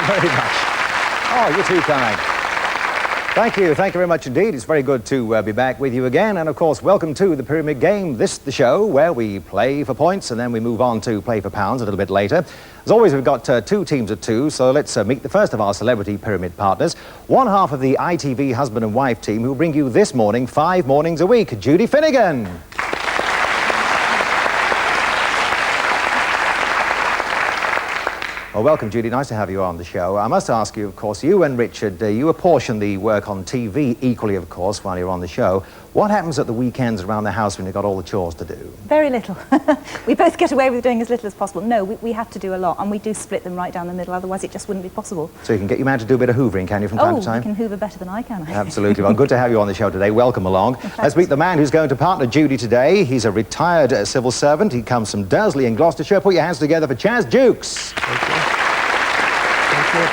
very much. Oh, you're too kind. Thank you very much indeed. It's very good to be back with you again. And of course, welcome to the Pyramid Game. This is the show where we play for points and then we move on to play for pounds a little bit later. As always, we've got two teams of two, so let's meet the first of our celebrity pyramid partners. One half of the ITV husband and wife team who bring you this morning 5 mornings a week, Judy Finnegan. Well, welcome, Judy. Nice to have you on the show. I must ask you, of course, you and Richard, you apportion the work on TV equally, of course, while you're on the show. What happens at the weekends around the house when you've got all the chores to do? Very little. We both get away with doing as little as possible. No, we have to do a lot, and we do split them right down the middle, otherwise it just wouldn't be possible. So you can get your man to do a bit of hoovering, can you, from time to time? Oh, you can hoover better than I can. Absolutely. Well, good to have you on the show today. Welcome along. Let's meet the man who's going to partner Judy today. He's a retired civil servant. He comes from Dursley in Gloucestershire. Put your hands together for Chaz Dukes. Thank you.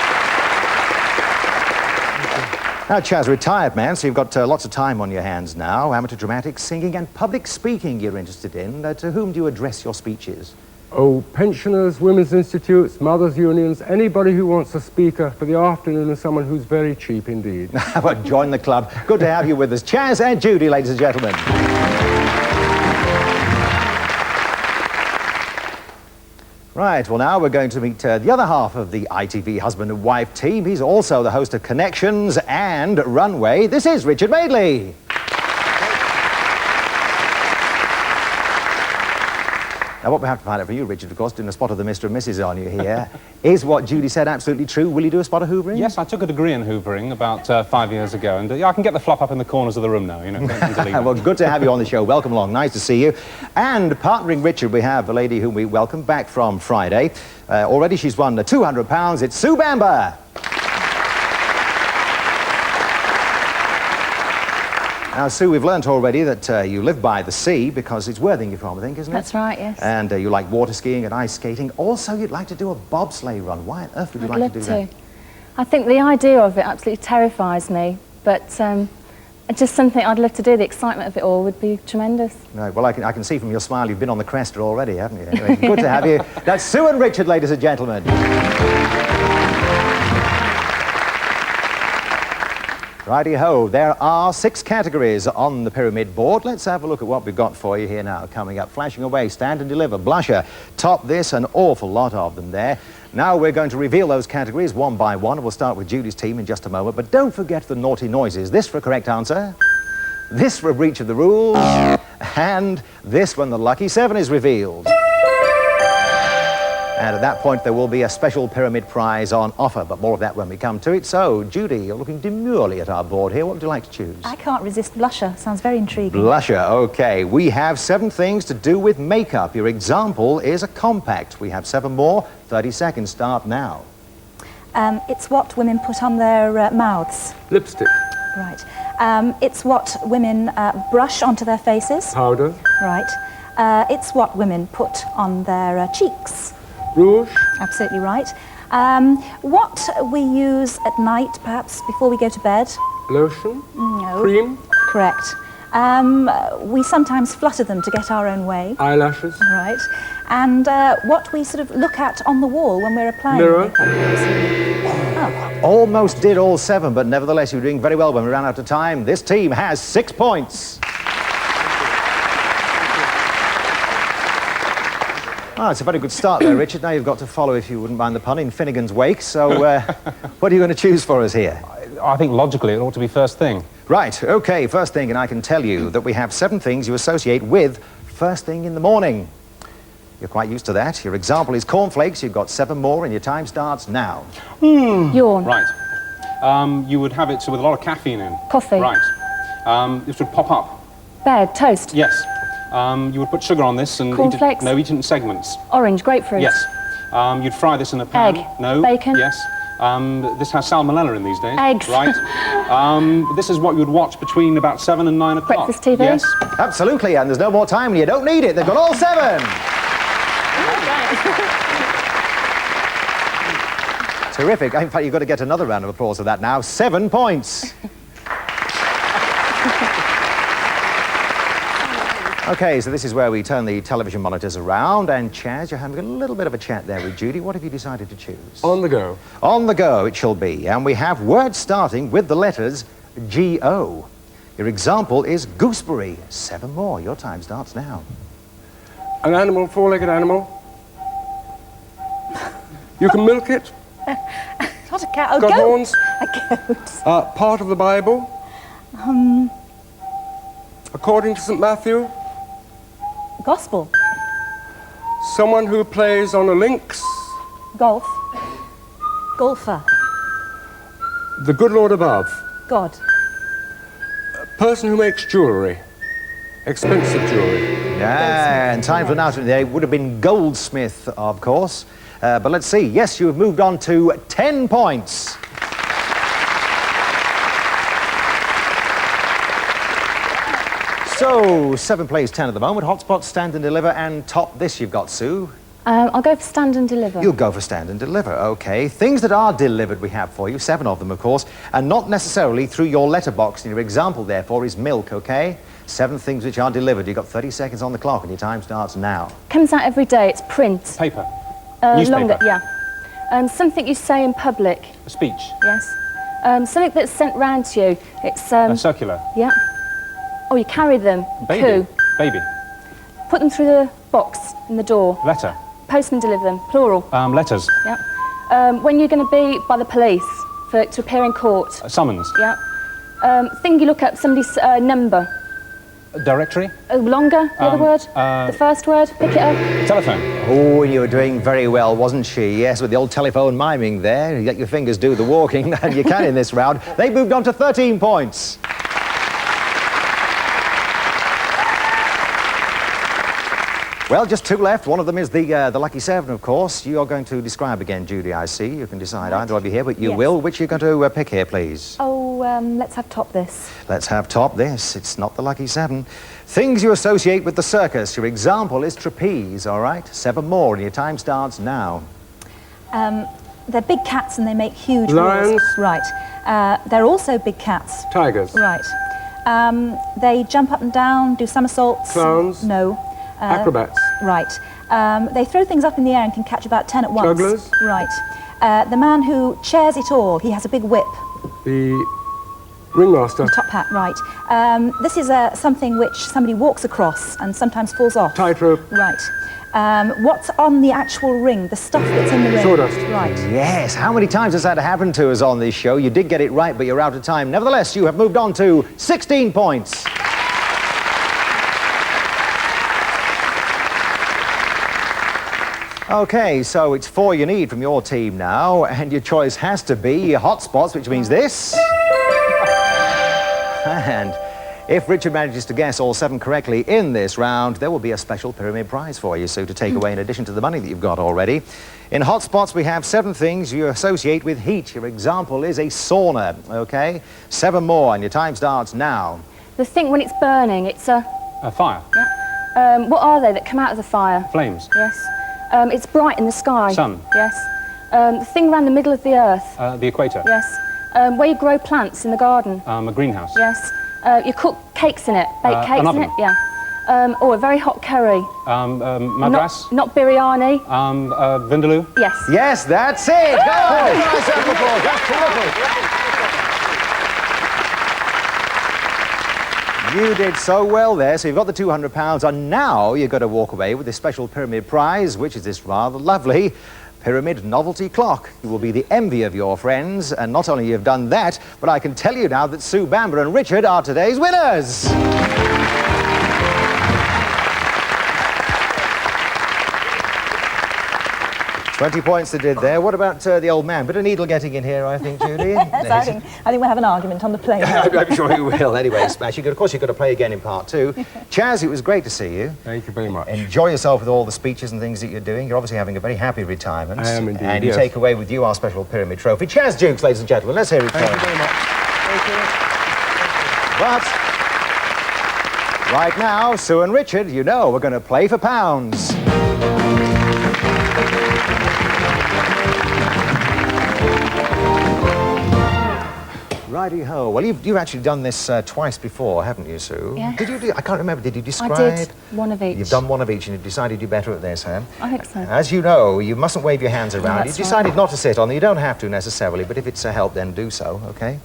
Now, Chaz, retired man, so you've got lots of time on your hands now. Amateur dramatics, singing and public speaking you're interested in. To whom do you address your speeches? Oh, pensioners, women's institutes, mothers' unions, anybody who wants a speaker for the afternoon and someone who's very cheap indeed. Well, join the club. Good to have you with us. Chaz and Judy, ladies and gentlemen. Right, well now we're going to meet the other half of the ITV husband and wife team. He's also the host of Connections and Runway. This is Richard Madeley. Now what we have to find out for you, Richard, of course, doing a spot of the Mr. and Mrs. on you here, is what Judy said absolutely true. Will you do a spot of hoovering? Yes, I took a degree in hoovering about 5 years ago, and yeah, I can get the flop up in the corners of the room now, you know. Well, good to have you on the show. Welcome along. Nice to see you. And partnering Richard, we have a lady whom we welcome back from Friday. Already she's won £200. It's Sue Bamber. Now, Sue, we've learnt already that you live by the sea because it's Worthing you're from, I think, isn't it? That's right, yes. And you like water skiing and ice skating. Also, you'd like to do a bobsleigh run. Why on earth would you like to do that? I think the idea of it absolutely terrifies me, but just something I'd love to do. The excitement of it all would be tremendous. Right, well, I can see from your smile you've been on the Cresta already, haven't you? Anyway, good to have you. That's Sue and Richard, ladies and gentlemen. Righty-ho, there are 6 categories on the pyramid board. Let's have a look at what we've got for you here now. Coming up, flashing away, stand and deliver, blusher, top this, an awful lot of them there. Now we're going to reveal those categories one by one. We'll start with Judy's team in just a moment, but don't forget the naughty noises. This for a correct answer, this for a breach of the rules, and this when the lucky 7 is revealed. And at that point, there will be a special pyramid prize on offer, but more of that when we come to it. So, Judy, you're looking demurely at our board here. What would you like to choose? I can't resist blusher. Sounds very intriguing. Blusher, OK. We have 7 things to do with makeup. Your example is a compact. We have 7 more. 30 seconds start now. It's what women put on their mouths. Lipstick. Right. It's what women brush onto their faces. Powder. Right. It's what women put on their cheeks. Rouge. Absolutely right. What we use at night, perhaps, before we go to bed? Lotion. No. Cream. Correct. We sometimes flutter them to get our own way. Eyelashes. Right. And what we sort of look at on the wall when we're applying mirror. Oh. Almost did all 7, but nevertheless, you're doing very well when we ran out of time. This team has 6 points. Ah, it's a very good start there, Richard. Now you've got to follow, if you wouldn't mind the pun, in Finnegan's wake. So, what are you going to choose for us here? I think logically it ought to be first thing. Right, OK, first thing, and I can tell you that we have 7 things you associate with first thing in the morning. You're quite used to that. Your example is cornflakes. You've got 7 more, and your time starts now. Yawn. Right. You would have it with a lot of caffeine in. Coffee. Right. This would pop up. Bed. Toast. Yes. You would put sugar on this and cornflakes. Eat it in segments. Orange, grapefruit. Yes. You'd fry this in a pan. Egg. No. Bacon. Yes. This has salmonella in these days. Eggs. Right. This is what you would watch between about 7 and 9 o'clock. Breakfast TV. Yes. Absolutely, and there's no more time and you don't need it. They've got all 7. Terrific. In fact, you've got to get another round of applause for that now. 7 points. Okay, so this is where we turn the television monitors around, and Chaz, you're having a little bit of a chat there with Judy. What have you decided to choose? On the go. On the go it shall be, and we have words starting with the letters G-O. Your example is gooseberry. 7 more. Your time starts now. An animal, four-legged animal. You can milk it. Not a cat, a Got goat. horns. A goat. Part of the Bible. According to St. Matthew. Gospel. Someone who plays on a lynx. Golf. Golfer. The good Lord above. God. Person who makes jewellery. Expensive jewellery. Yeah, and time for now today would have been goldsmith, of course. But let's see. Yes, you have moved on to 10 points. So, 7 plays 10 at the moment. Hotspot, stand and deliver, and top this you've got, Sue. I'll go for stand and deliver. You'll go for stand and deliver, okay. Things that are delivered we have for you, 7 of them, of course, and not necessarily through your letterbox. And your example, therefore, is milk, okay? 7 things which are delivered. You've got 30 seconds on the clock, and your time starts now. Comes out every day. It's print. Paper. Newspaper. Longer, yeah. Something you say in public. A speech. Yes. Something that's sent round to you. It's A circular. yeah. Oh, you carry them. Baby. Poo. Baby. Put them through the box in the door. Letter. Postman deliver them. Plural. Letters. Yeah. When you're going to be by the police to appear in court. Summons. Yeah. Thing you look up somebody's number. A directory. Longer. The other word. The first word. Pick it up. Telephone. Oh, you were doing very well, wasn't she? Yes, with the old telephone miming there. You let your fingers do the walking, and you can in this round. They moved on to 13 points. Well, just 2 left. One of them is the lucky 7, of course. You are going to describe again, Judy, I see. You can decide either of you here, but you Yes. will. Which are you going to pick here, please? Oh, let's have top this. Let's have top this. It's not the lucky 7. Things you associate with the circus. Your example is trapeze, all right? 7 more, and your time starts now. They're big cats and they make huge Lions. roars. Right. They're also big cats. Tigers. Right. They jump up and down, do somersaults. Clowns. No. Acrobats. Right. They throw things up in the air and can catch about 10 at once. Jugglers. Right. The man who chairs it all, he has a big whip. The ringmaster. Top hat, right. This is something which somebody walks across and sometimes falls off. Tightrope. Right. What's on the actual ring? The stuff that's in the ring. Sawdust. Right. Yes, how many times has that happened to us on this show? You did get it right, but you're out of time. Nevertheless, you have moved on to 16 points. Okay, so it's 4 you need from your team now, and your choice has to be hotspots, which means this. And if Richard manages to guess all 7 correctly in this round, there will be a special pyramid prize for you, so to take away in addition to the money that you've got already. In hotspots, we have 7 things you associate with heat. Your example is a sauna, okay? 7 more, and your time starts now. The thing when it's burning. It's a. A fire. Yeah. What are they that come out of the fire? Flames. Yes. It's bright in the sky. Sun. Yes. The thing around the middle of the earth. The equator. Yes. Where you grow plants in the garden. A greenhouse. Yes. You cook cakes in it. Bake An cakes in oven. it. Yeah. Or a very hot curry. Madras. Not biryani. Vindaloo. Yes. Yes, that's it! Go on! Nice round of applause. That's terrific. You did so well there, so you've got the £200, and now you've got to walk away with this special pyramid prize, which is this rather lovely pyramid novelty clock. You will be the envy of your friends, and not only you've done that, but I can tell you now that Sue Bamber and Richard are today's winners. 20 points they did there. What about the old man? Bit of needle getting in here, I think, Judy. Yes, I think we'll have an argument on the plane. I'm sure you will. Anyway, Smash, of course you've got to play again in part 2. Chaz, it was great to see you. Thank you very much. Enjoy yourself with all the speeches and things that you're doing. You're obviously having a very happy retirement. I am indeed, And you yes. take away with you our special pyramid trophy. Chaz Dukes, ladies and gentlemen. Let's hear it. Thank you very much. Thank you. But right now, Sue and Richard, you know we're going to play for pounds. Righty-ho. Well, you've actually done this twice before, haven't you, Sue? Yeah. Did you I can't remember. Did you describe? I did one of each. You've done one of each and you decided you're better at this, huh? I think so. As you know, you mustn't wave your hands around. that's You decided not to sit on them. You don't have to necessarily, but if it's a help, then do so, okay?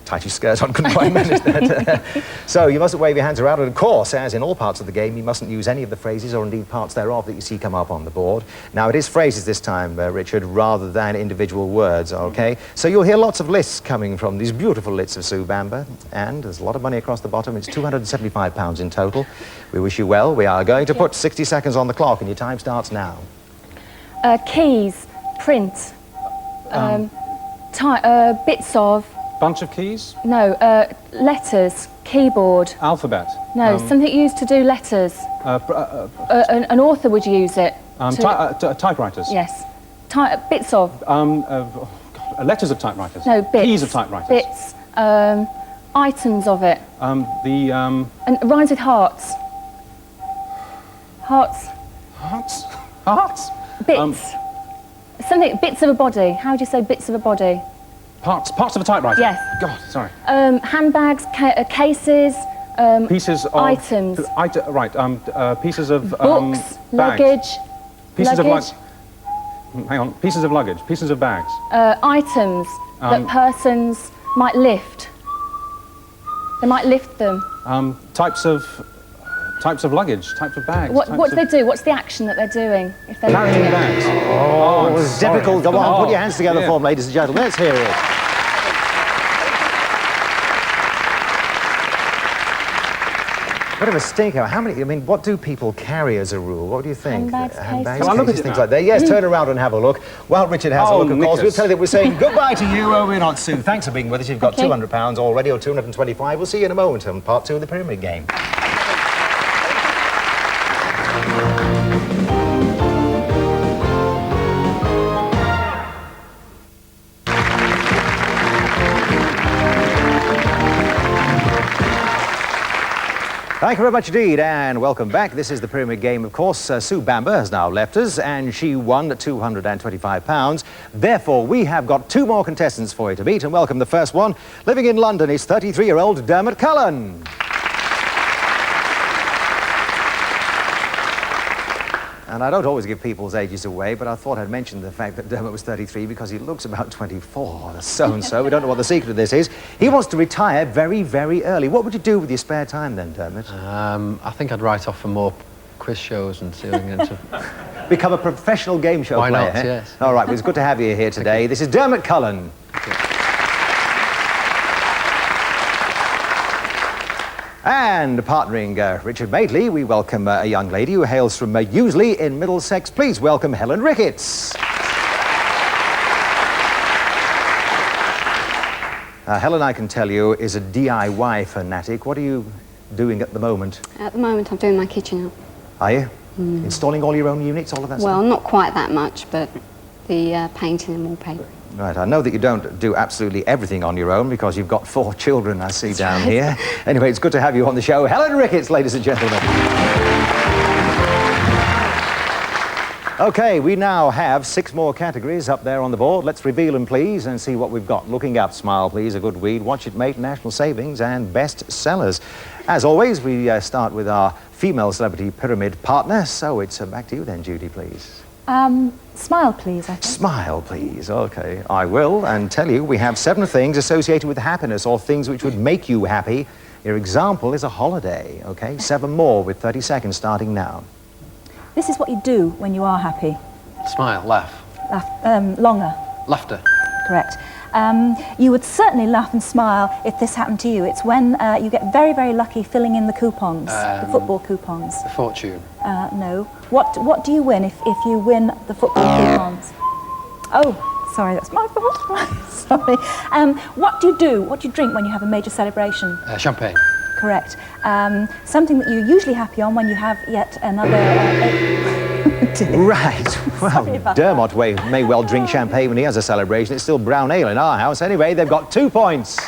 Tight your skirt on, couldn't quite manage that. So you mustn't wave your hands around, and of course, as in all parts of the game, you mustn't use any of the phrases or indeed parts thereof that you see come up on the board. Now, it is phrases this time, Richard, rather than individual words, okay? So you'll hear lots of lists coming from these beautiful lists of Sue Bamber, and there's a lot of money across the bottom. It's £275 in total. We wish you well. We are going to put 60 seconds on the clock, and your time starts now. Keys, print, bits of... Bunch of keys? No, letters, keyboard. Alphabet? No, something used to do letters. An author would use it. Typewriters? Yes. Bits of. Letters of typewriters? No, bits. Keys of typewriters? Bits. Items of it. And it rhymes with hearts. Hearts. Hearts? Hearts? Bits. Something, bits of a body. How would you say bits of a body? Parts of a typewriter? Yes. God, sorry. Handbags, cases, pieces of... items. Pieces of... Books, bags. luggage. Pieces luggage. of... Hang on. Pieces of luggage. Pieces of bags. Items that persons might lift. They might lift them. Types of luggage, types of bags. What do they do? What's the action that they're doing? If they're Carrying lifting it? bags. Oh, it was sorry. difficult. Go on, put your hands together yeah. for them, ladies and gentlemen. Let's hear it. Bit of a stinker. How many, I mean, what do people carry as a rule? What do you think? Handbags, Can I look cases, at it things now? like that. Yes, turn around and have a look. While Richard has a Oh, look, of course, we'll knickers. tell you that we're saying goodbye to you. We're not Sue. Thanks for being with us. You've got £200 already, or 225. We'll see you in a moment on part 2 of the Pyramid Game. Thank you very much indeed, and welcome back. This is the Pyramid Game, of course. Sue Bamber has now left us, and she won £225. Therefore, we have got 2 more contestants for you to meet, and welcome the first one. Living in London is 33-year-old Dermot Cullen. And I don't always give people's ages away, but I thought I'd mention the fact that Dermot was 33 because he looks about 24, so-and-so. We don't know what the secret of this is. He wants to retire very, very early. What would you do with your spare time then, Dermot? I think I'd write off for more quiz shows and see if I can get into... Become a professional game show Why player, not, eh? yes. All right, well, it's good to have you here today. This is Dermot Cullen. And partnering Richard Madeley, we welcome a young lady who hails from Useley in Middlesex. Please welcome Helen Ricketts. Helen, I can tell you, is a DIY fanatic. What are you doing at the moment? At the moment, I'm doing my kitchen up. Are you? Installing all your own units, all of that Well, stuff? not quite that much, but the painting and wallpaper. Right, I know that you don't do absolutely everything on your own because you've got 4 children, I see down here. Anyway, it's good to have you on the show. Helen Ricketts, ladies and gentlemen. OK, we now have 6 more categories up there on the board. Let's reveal them, please, and see what we've got. Looking up, smile, please, a good weed, watch it mate, national savings, and best sellers. As always, we start with our female celebrity pyramid partner. So it's back to you then, Judy, please. Smile, please, I think. Smile, please. OK, I will, and tell you we have 7 things associated with happiness or things which would make you happy. Your example is a holiday, OK? 7 more with 30 seconds starting now. This is what you do when you are happy. Smile, laugh. Longer. Laughter. Correct. You would certainly laugh and smile if this happened to you. It's when you get very, very lucky filling in the coupons, the football coupons. The fortune. No. What do you win if you win the football coupons? Oh, sorry, that's my fault. Sorry. What do you do? What do you drink when you have a major celebration? Champagne. Correct. Something that you're usually happy on when you have yet another... Right. Well, Dermot may well drink champagne when he has a celebration. It's still brown ale in our house. Anyway, they've got 2 points.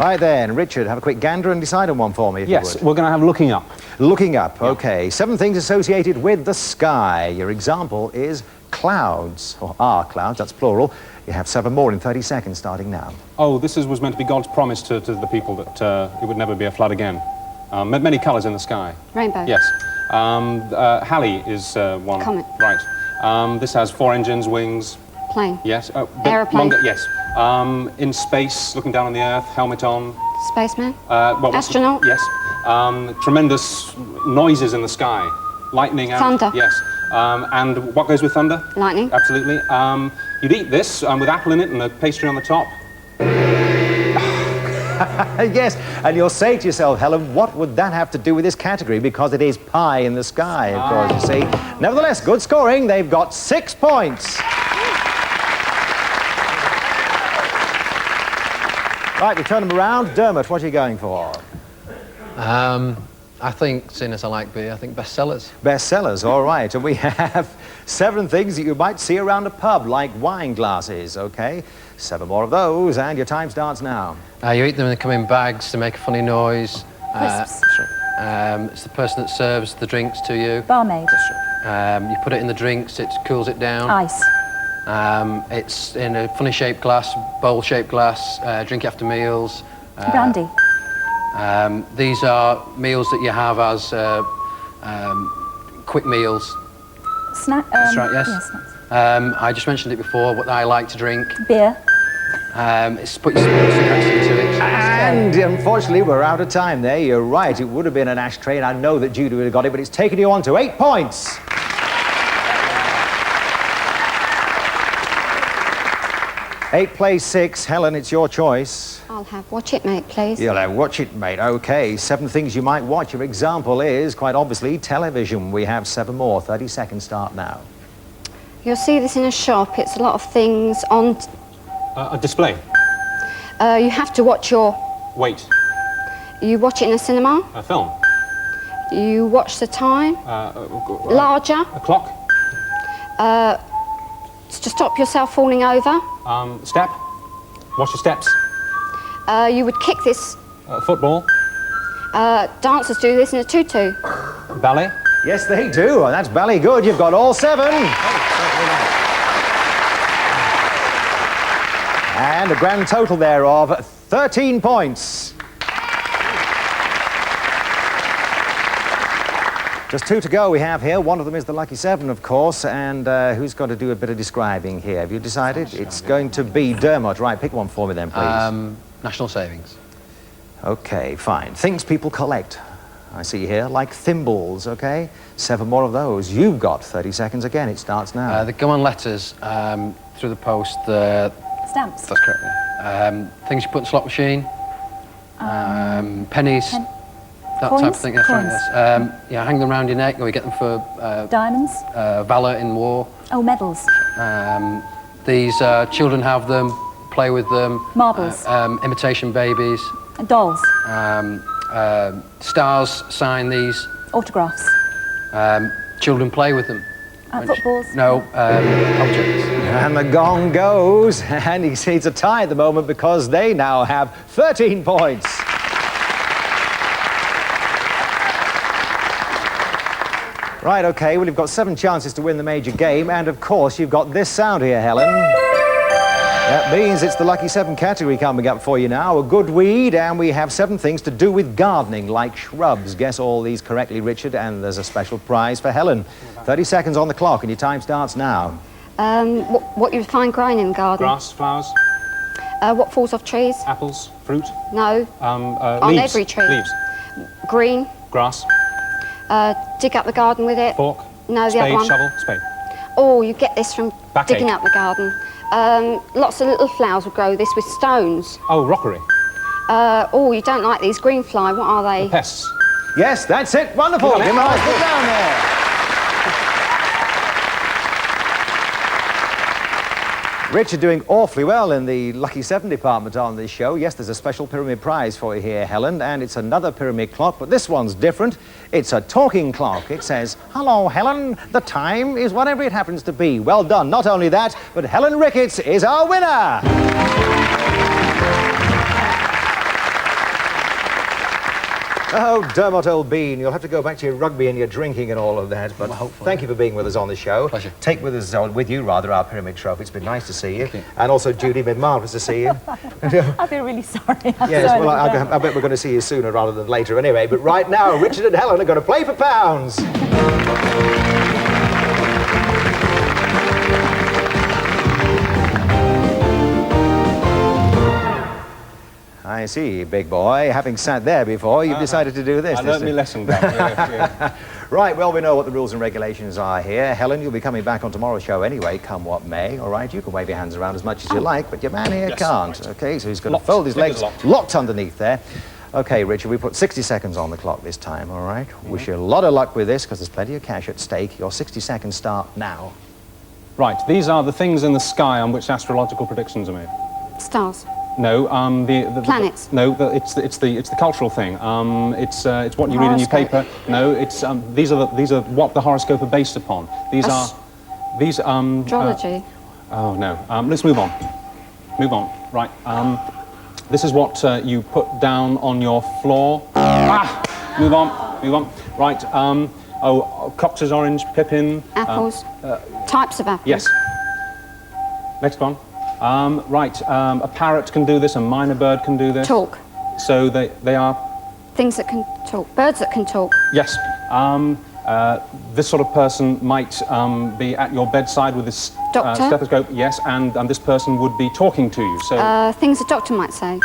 Right then, Richard, have a quick gander and decide on one for me, if you Yes, would. we're going to have looking up. Looking up, OK. 7 things associated with the sky. Your example is clouds, or are clouds, that's plural. You have 7 more in 30 seconds starting now. Oh, this was meant to be God's promise to the people that it would never be a flood again. Many colours in the sky. Rainbow. Yes. Halley is one. Comet. Right. This has 4 engines, wings. Plane. Yes. Aeroplane. Yes. In space, looking down on the Earth, helmet on. Spaceman. Astronaut. Yes. Tremendous noises in the sky. Lightning. Thunder. Yes. And what goes with thunder? Lightning. Absolutely. You'd eat this with apple in it and a pastry on the top. Yes, and you'll say to yourself, Helen, what would that have to do with this category? Because it is pie in the sky, of course, you see. Nevertheless, good scoring. They've got 6 points. Right, we turn them around. Dermot, what are you going for? I think, seeing as I like beer, I think bestsellers. Bestsellers, all right. And we have 7 things that you might see around a pub, like wine glasses, OK? 7 more of those, and your time starts now. You eat them and they come in bags to make a funny noise. Crisps. It's the person that serves the drinks to you. Barmaid. You put it in the drinks, it cools it down. Ice. It's in a funny shaped glass, bowl-shaped glass, drink after meals. Brandy. These are meals that you have as quick meals. Snack. That's right, yes. Yeah, snacks. I just mentioned it before, what I like to drink. Beer. It's put your cigarettes into it. And unfortunately, we're out of time there. You're right, it would have been an ashtray, and I know that Judy would have got it, but it's taken you on to 8 points. Eight plays 6. Helen, it's your choice. I'll have Watch It, Mate, please. You'll have Watch It, Mate. OK, 7 things you might watch. Your example is, quite obviously, television. We have 7 more. 30 seconds start now. You'll see this in a shop. It's a lot of things on... A display. You have to watch your... Wait. You watch it in a cinema. A film. You watch the time. Larger. A clock. To stop yourself falling over. Step. Watch your steps. You would kick this. Football. Dancers do this in a tutu. Ballet. Yes, they do. And that's bally good. You've got all 7. And a grand total there of 13 points. Just 2 to go we have here. One of them is the lucky 7, of course. And who's going to do a bit of describing here? Have you decided? It's going to be Dermot. Right, pick one for me then, please. National savings. OK, fine. Things people collect. I see here, like thimbles, OK? 7 more of those. You've got 30 seconds again. It starts now. They go on letters through the post. Stamps. That's correct, yeah. Things you put in the slot machine. Pennies. That Coins? type of thing, that's Coins. right, yes. Yeah, hang them around your neck, or you get them for... Diamonds. valour in war. Oh, medals. These children have them, play with them. Marbles. Imitation babies. Dolls. Stars sign these. Autographs. Children play with them. Footballs. No, objects. And the gong goes, and he sees a tie at the moment because they now have 13 points. Right, OK, well, you've got 7 chances to win the major game, and of course, you've got this sound here, Helen. That means it's the lucky 7 category coming up for you now. A good weed, and we have 7 things to do with gardening, like shrubs. Guess all these correctly, Richard, and there's a special prize for Helen. 30 seconds on the clock, and your time starts now. What you find growing in the garden. Grass, flowers. What falls off trees. Apples, fruit. No. On Leaves. every tree. Leaves. Green. Grass. Dig up the garden with it. Fork. No, the Spade, other one. shovel, spade. Oh, you get this from Backache. digging up the garden. Lots of little flowers will grow this with stones. Oh, rockery. Oh, you don't like these green fly. What are they? Pests. Yes, that's it. Wonderful. Give him a nice put down there. Richard doing awfully well in the Lucky 7 department on this show. Yes, there's a special pyramid prize for you here, Helen, and it's another pyramid clock, but this one's different. It's a talking clock. It says, "Hello, Helen. The time is whatever it happens to be." Well done. Not only that, but Helen Ricketts is our winner. Oh, Dermot, old bean, you'll have to go back to your rugby and your drinking and all of that. But thank you for being with us on the show. Pleasure. Take with you, our pyramid trophy. It's been nice to see you. And also, Judy, been marvellous to see you. I feel really sorry. Yes, well, I bet we're going to see you sooner rather than later anyway. But right now, Richard and Helen are going to play for pounds. I see, big boy. Having sat there before, you've decided to do this. I learned my lesson, Dad. Yeah. Right, well, we know what the rules and regulations are here. Helen, you'll be coming back on tomorrow's show anyway, come what may, all right? You can wave your hands around as much as you like, but your man here can't, right. okay? So he's going to fold his legs, locked underneath there. Okay, Richard, we put 60 seconds on the clock this time, all right? Wish you a lot of luck with this, because there's plenty of cash at stake. Your 60 seconds start now. Right, these are the things in the sky on which astrological predictions are made. Stars. No, Planets. It's the cultural thing. It's what you read in your paper. No, it's these are what the horoscope are based upon. Astrology. Oh no. Let's move on. Move on. Right. This is what you put down on your floor. Move on. Move on. Right. Cox's orange, pippin. Apples. Types of apples. Yes. Next one. Right, a parrot can do this, a minor bird can do this. Talk. So they are... Things that can talk. Birds that can talk. Yes. This sort of person might be at your bedside with this stethoscope. Yes, and this person would be talking to you. So things a doctor might say.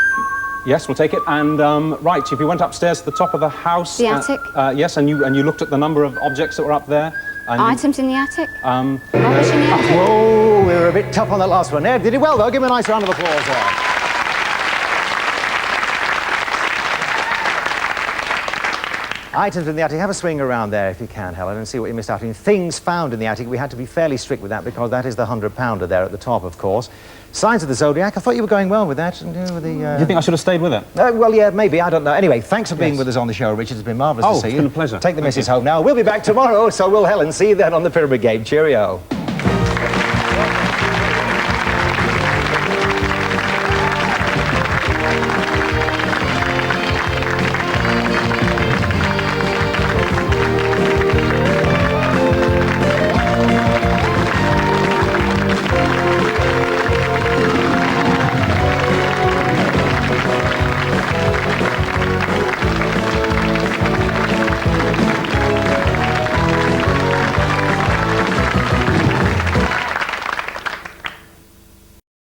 yes, we'll take it. And right, if you went upstairs to the top of the house... The attic. Yes, and you looked at the number of objects that were up there. And items in the attic. Rubbish in the attic. Whoa, we were a bit tough on that last one there. Did it well, though. Give him a nice round of applause there. Items in the attic. Have a swing around there if you can, Helen, and see what you missed out on. Things found in the attic. We had to be fairly strict with that because that is the 100-pounder there at the top, of course. Signs of the Zodiac. I thought you were going well with that. And, with the, Do you think I should have stayed with it? Well, yeah, maybe. I don't know. Anyway, thanks for being with us on the show, Richard. It's been marvellous to see you. It's been a pleasure. Take the missus home now. We'll be back tomorrow, so will Helen. See you then on the Pyramid Game. Cheerio.